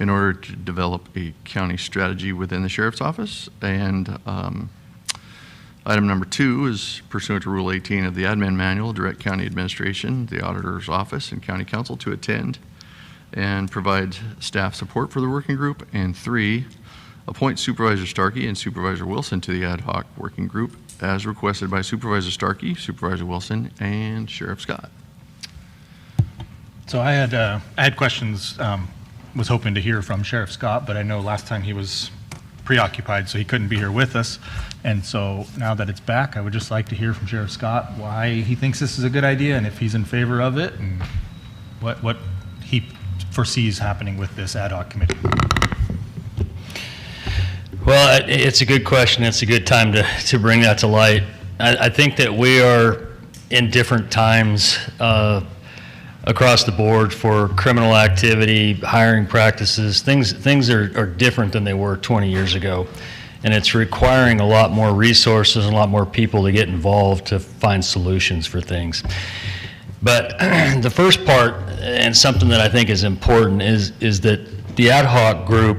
in order to develop a county strategy within the Sheriff's Office. And item number 2 is pursuant to Rule 18 of the Admin Manual, direct county administration, the Auditor's Office, and County Council to attend and provide staff support for the working group. And 3, appoint Supervisor Starkey and Supervisor Wilson to the ad hoc working group as requested by Supervisor Starkey, Supervisor Wilson, and Sheriff Scott. So I had questions, was hoping to hear from Sheriff Scott, but I know last time he was preoccupied, so he couldn't be here with us. And so now that it's back, I would just like to hear from Sheriff Scott why he thinks this is a good idea and if he's in favor of it and what he foresees happening with this ad hoc committee. Well, it's a good question. It's a good time to bring that to light. I think that we are in different times across the board for criminal activity, hiring practices. Things are different than they were 20 years ago. And it's requiring a lot more resources and a lot more people to get involved to find solutions for things. But the first part, and something that I think is important, is that the ad hoc group,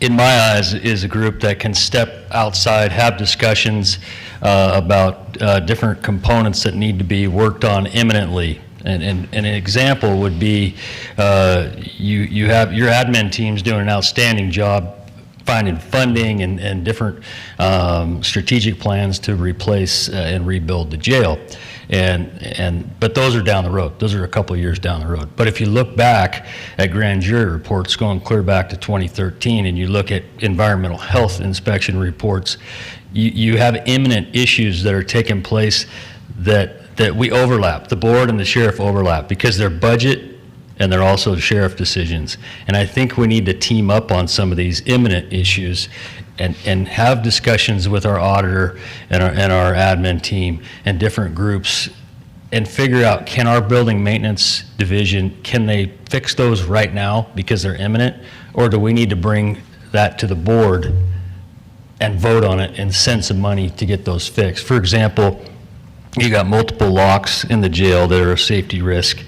in my eyes, is a group that can step outside, have discussions about different components that need to be worked on imminently. And an example would be you have your admin team's doing an outstanding job finding funding and different strategic plans to replace and rebuild the jail. But those are down the road. Those are a couple of years down the road. But if you look back at grand jury reports going clear back to 2013, and you look at environmental health inspection reports, you have imminent issues that are taking place that we overlap. The board and the sheriff overlap because they're budget and they're also sheriff decisions. And I think we need to team up on some of these imminent issues and have discussions with our auditor and our admin team and different groups and figure out, can our building maintenance division, can they fix those right now because they're imminent, or do we need to bring that to the board and vote on it and send some money to get those fixed? For example, you got multiple locks in the jail that are a safety risk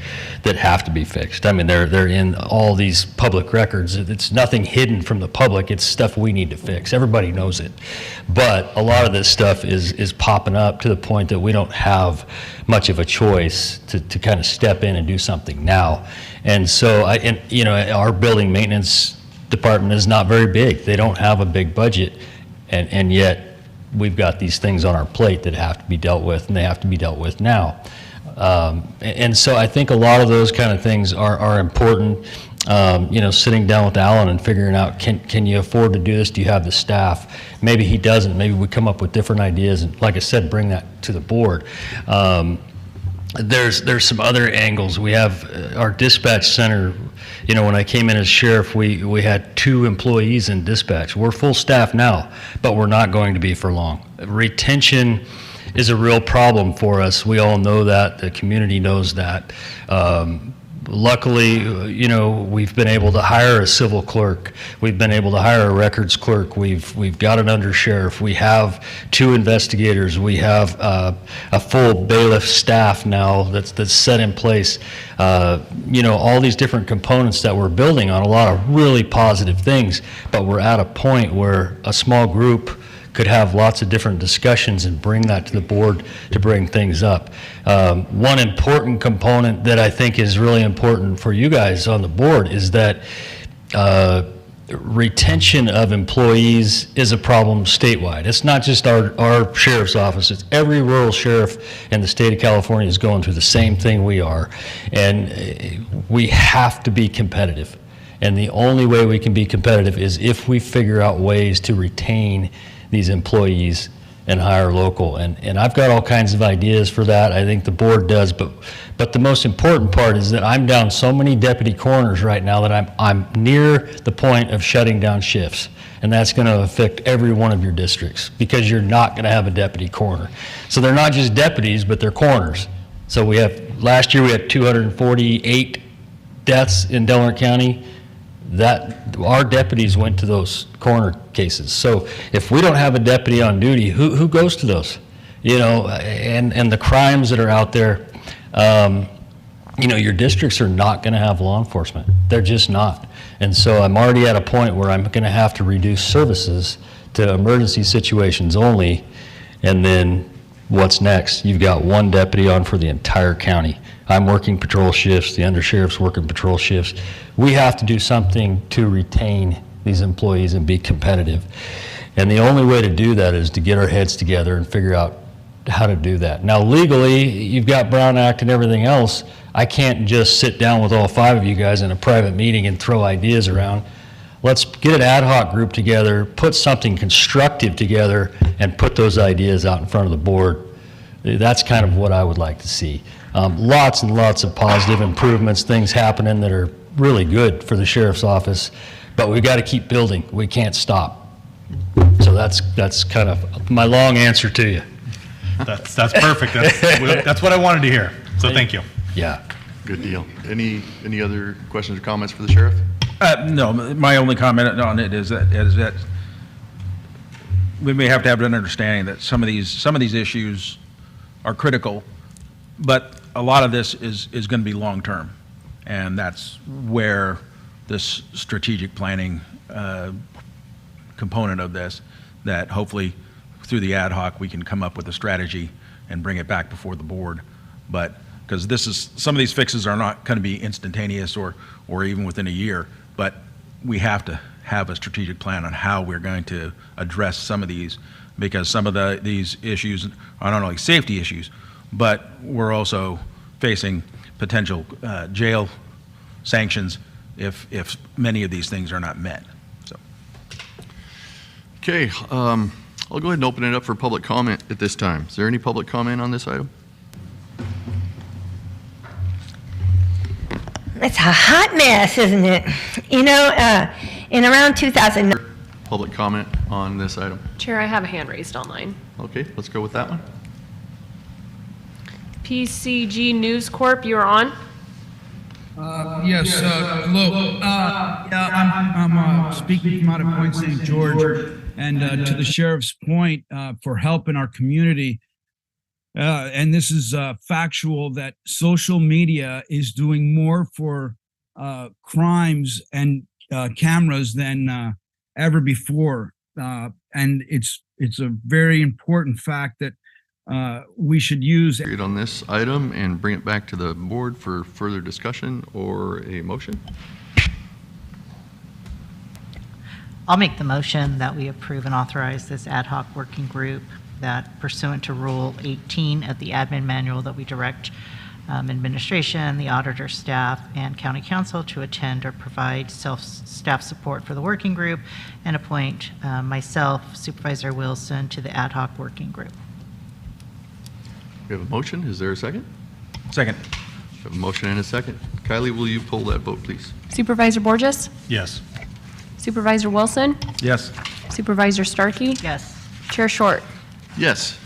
that have to be fixed. I mean, they're in all these public records. It's nothing hidden from the public. It's stuff we need to fix. Everybody knows it. But a lot of this stuff is popping up to the point that we don't have much of a choice to kind of step in and do something now. And so, our building maintenance department is not very big. They don't have a big budget, and yet we've got these things on our plate that have to be dealt with, and they have to be dealt with now. And so I think a lot of those kind of things are important. Sitting down with Alan and figuring out, can you afford to do this? Do you have the staff? Maybe he doesn't. Maybe we come up with different ideas, and like I said, bring that to the board. There's some other angles. We have our dispatch center. When I came in as sheriff, we had 2 employees in dispatch. We're full staff now, but we're not going to be for long. Retention is a real problem for us. We all know that. The community knows that. Luckily, we've been able to hire a civil clerk. We've been able to hire a records clerk. We've got an undersheriff. We have 2 investigators. We have a full bailiff staff now that's set in place. All these different components that we're building on, a lot of really positive things, but we're at a point where a small group could have lots of different discussions and bring that to the board to bring things up. One important component that I think is really important for you guys on the board is that retention of employees is a problem statewide. It's not just our sheriff's office, it's every rural sheriff in the state of California is going through the same thing we are. And we have to be competitive. And the only way we can be competitive is if we figure out ways to retain these employees and hire local. And I've got all kinds of ideas for that. I think the board does, but the most important part is that I'm down so many deputy coroners right now that I'm near the point of shutting down shifts. And that's going to affect every one of your districts because you're not going to have a deputy coroner. So they're not just deputies, but they're coroners. So last year we had 248 deaths in Delaware County. That our deputies went to those coroner cases. So if we don't have a deputy on duty, who goes to those? And the crimes that are out there, your districts are not going to have law enforcement. They're just not. And so I'm already at a point where I'm going to have to reduce services to emergency situations only. And then what's next? You've got one deputy on for the entire county. I'm working patrol shifts, the undersheriff's working patrol shifts. We have to do something to retain these employees and be competitive. And the only way to do that is to get our heads together and figure out how to do that. Now, legally, you've got Brown Act and everything else. I can't just sit down with all 5 of you guys in a private meeting and throw ideas around. Let's get an ad hoc group together, put something constructive together, and put those ideas out in front of the board. That's kind of what I would like to see. Lots and lots of positive improvements, things happening that are really good for the sheriff's office, but we've got to keep building. We can't stop. So that's kind of my long answer to you. That's perfect. That's what I wanted to hear. So thank you. Yeah. Good deal. Any other questions or comments for the sheriff? No, my only comment on it is that we may have to have an understanding that some of these issues are critical, but a lot of this is going to be long-term, and that's where this strategic planning component of this, that hopefully through the ad hoc we can come up with a strategy and bring it back before the board. But because some of these fixes are not going to be instantaneous or even within a year, but we have to have a strategic plan on how we're going to address some of these, because some of these issues are not only safety issues, but we're also facing potential jail sanctions if many of these things are not met. So. Okay, I'll go ahead and open it up for public comment at this time. Is there any public comment on this item? It's a hot mess, isn't it? You know, in around 2000. Public comment on this item? Chair, I have a hand raised online. Okay, let's go with that one. PCG News Corp, you're on. Yes, hello. I'm speaking from out of Point St. George, and to the sheriff's point, for help in our community. And this is factual, that social media is doing more for crimes and cameras than ever before. And it's a very important fact that we should use On this item and bring it back to the board for further discussion or a motion. I'll make the motion that we approve and authorize this ad hoc working group, that pursuant to Rule 18 of the admin manual, that we direct administration, the auditor staff, and county council to attend or provide staff support for the working group, and appoint myself, Supervisor Wilson, to the ad hoc working group. We have a motion. Is there a second? Second. We have a motion and a second. Kylie, will you pull that vote, please? Supervisor Borges? Yes. Supervisor Wilson? Yes. Supervisor Starkey? Yes. Chair Short? Yes.